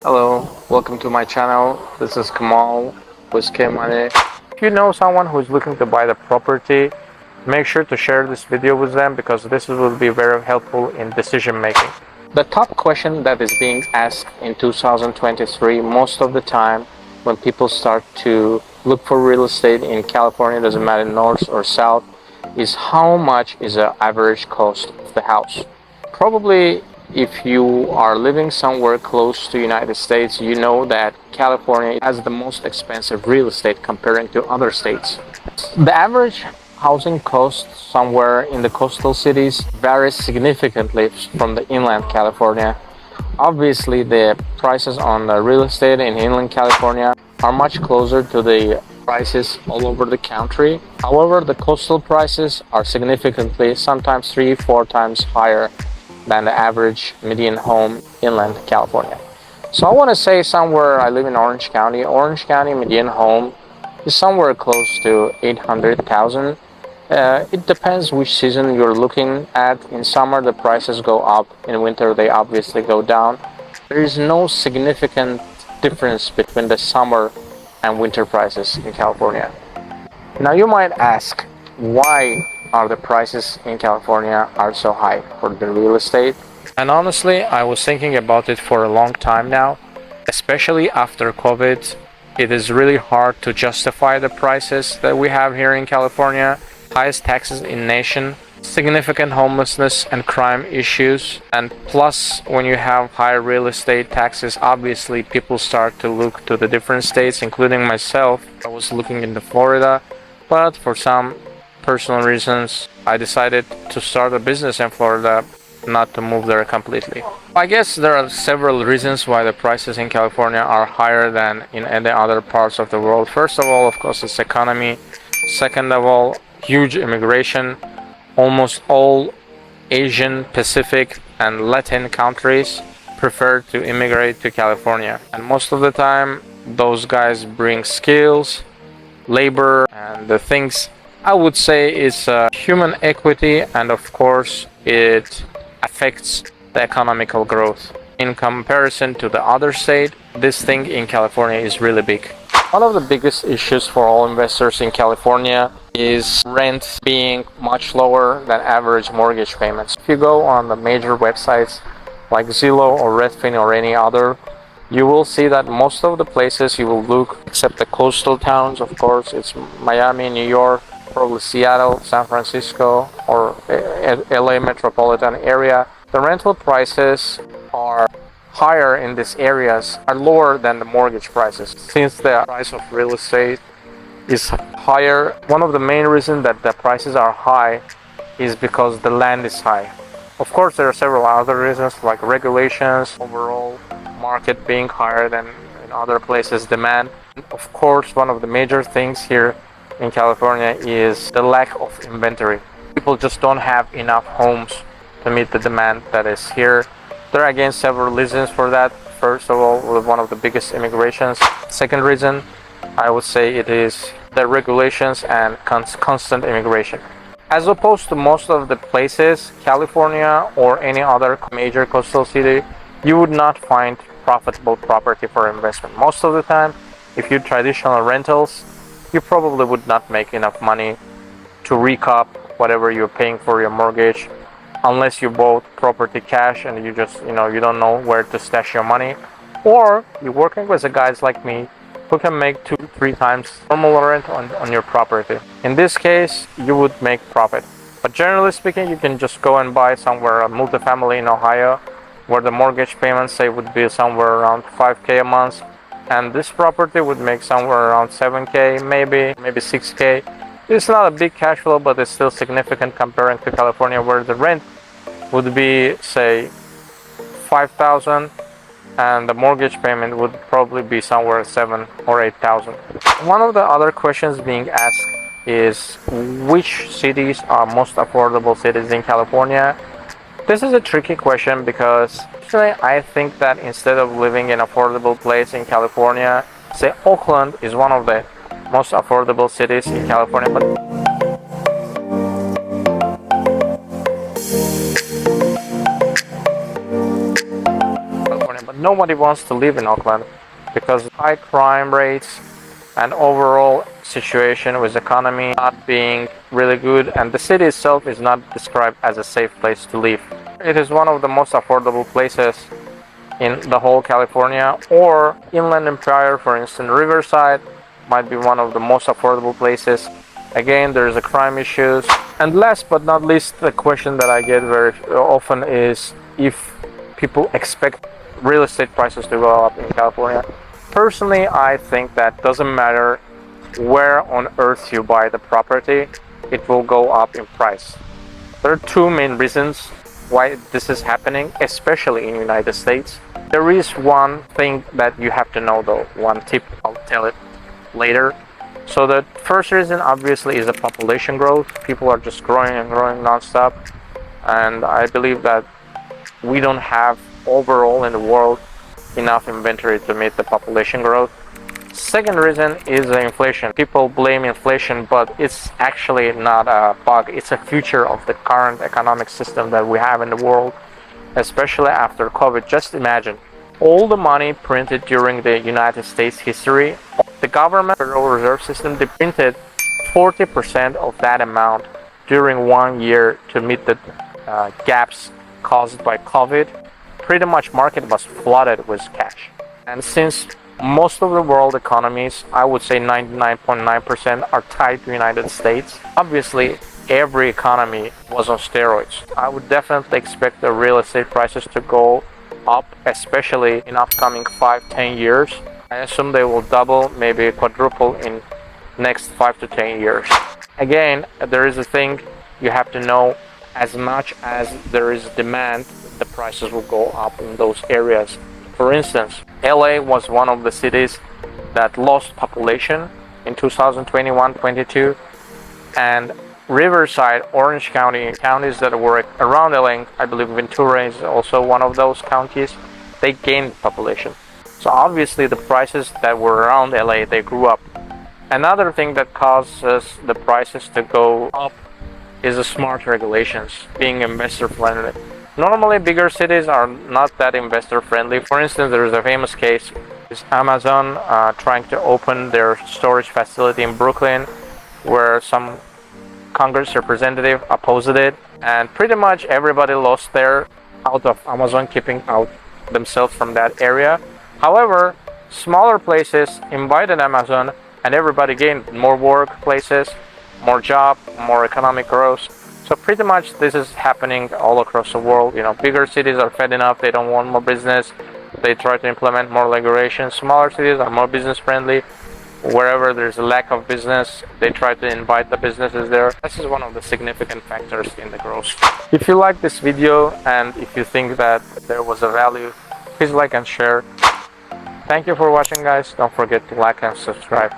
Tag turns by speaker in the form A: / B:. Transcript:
A: Hello, welcome to my channel. This is Kamal with K Money. If you know someone who is looking to buy the property, make sure to share this video with them because this will be very helpful in decision making. The top question that is being asked in 2023 most of the time when people start to look for real estate in California, doesn't matter north or south, is how much is the average cost of the house. Probably if you are living somewhere close to United States, you know that California has the most expensive real estate comparing to other states. The average housing cost somewhere in the coastal cities varies significantly from the inland California. Obviously, the prices on the real estate in inland California are much closer to the prices all over the country. However, the coastal prices are significantly, sometimes 3-4 times higher than the average median home inland California. So I want to say somewhere I live in Orange County. Orange County median home is somewhere close to 800,000. It depends which season you're looking at. In summer the prices go up, in winter they obviously go down. There is no significant difference between the summer and winter prices in California. Now you might ask, why are the prices in California are so high for the real estate? And honestly, I was thinking about it for a long time now, especially after COVID. It is really hard to justify the prices that we have here in California. Highest taxes in nation, significant homelessness and crime issues, and plus when you have high real estate taxes, obviously people start to look to the different states, including myself. I was looking into Florida, but for some personal reasons I decided to start a business in Florida, not to move there completely. I guess there are several reasons why the prices in California are higher than in any other parts of the world. First of all, of course, it's economy. Second of all, huge immigration. Almost all Asian, Pacific and Latin countries prefer to immigrate to California, and most of the time those guys bring skills, labor, and the things I would say is human equity, and of course it affects the economical growth. In comparison to the other state, this thing in California is really big. One of the biggest issues for all investors in California is rent being much lower than average mortgage payments. If you go on the major websites like Zillow or Redfin or any other, you will see that most of the places you will look, except the coastal towns, of course, it's Miami, New York, probably Seattle, San Francisco, or LA metropolitan area, the rental prices are higher in these areas, are lower than the mortgage prices. Since the price of real estate is higher, one of the main reasons that the prices are high is because the land is high. Of course, there are several other reasons like regulations, overall market being higher than in other places, demand. Of course, one of the major things here in California is the lack of inventory. People just don't have enough homes to meet the demand that is here. There are again several reasons for that. First of all, one of the biggest immigrations. Second reason, I would say it is the regulations and constant immigration. As opposed to most of the places, California or any other major coastal city, you would not find profitable property for investment. Most of the time, if you traditional rentals, you probably would not make enough money to recoup whatever you're paying for your mortgage, unless you bought property cash and you just, you don't know where to stash your money, or you're working with the guys like me who can make 2-3 times normal rent on your property. In this case, you would make profit. But generally speaking, you can just go and buy somewhere a multifamily in Ohio where the mortgage payments say would be somewhere around $5K a month, and this property would make somewhere around $7K, maybe $6K. It's not a big cash flow, but it's still significant comparing to California, where the rent would be, say, $5,000, and the mortgage payment would probably be somewhere $7,000 or $8,000. One of the other questions being asked is which cities are most affordable cities in California. This is a tricky question because actually I think that instead of living in an affordable place in California, say Oakland is one of the most affordable cities in California, but nobody wants to live in Auckland because high crime rates and overall situation with economy not being really good, and the city itself is not described as a safe place to live. It is one of the most affordable places in the whole California, or Inland Empire, for instance, Riverside might be one of the most affordable places. Again, there's a crime issues. And last but not least, the question that I get very often is if people expect real estate prices to go up in California. Personally, I think that doesn't matter where on earth you buy the property, it will go up in price. There are two main reasons why this is happening, especially in the United States. There is one thing that you have to know though, one tip, I'll tell it later. So the first reason obviously is the population growth. People are just growing and growing non-stop, and I believe that we don't have overall in the world enough inventory to meet the population growth. Second reason is the inflation. People blame inflation, but it's actually not a bug. It's a feature of the current economic system that we have in the world, especially after COVID. Just imagine all the money printed during the United States history. The government Federal Reserve System, they printed 40% of that amount during 1 year to meet the gaps caused by COVID. Pretty much market was flooded with cash. And since most of the world economies, I would say 99.9% are tied to the United States, obviously every economy was on steroids. I would definitely expect the real estate prices to go up, especially in upcoming 5-10 years. I assume they will double, maybe quadruple in next 5 to 10 years. Again, there is a thing you have to know, as much as there is demand, the prices will go up in those areas. For instance, LA was one of the cities that lost population in 2021-22, and Riverside, Orange County, counties that were around LA, I believe Ventura is also one of those counties, they gained population. So obviously the prices that were around LA, they grew up. Another thing that causes the prices to go up is the smart regulations, being investor friendly. Normally bigger cities are not that investor friendly. For instance, there is a famous case, is Amazon trying to open their storage facility in Brooklyn, where some Congress representative opposed it, and pretty much everybody lost their out of Amazon keeping out themselves from that area. However, smaller places invited Amazon, and everybody gained more workplaces, more job, more economic growth. So pretty much this is happening all across the world. You know, bigger cities are fed enough, they don't want more business, they try to implement more regulations. Smaller cities are more business friendly. Wherever there's a lack of business, they try to invite the businesses there. This is one of the significant factors in the growth. If you like this video and if you think that there was a value, please like and share. Thank you for watching, guys. Don't forget to like and subscribe.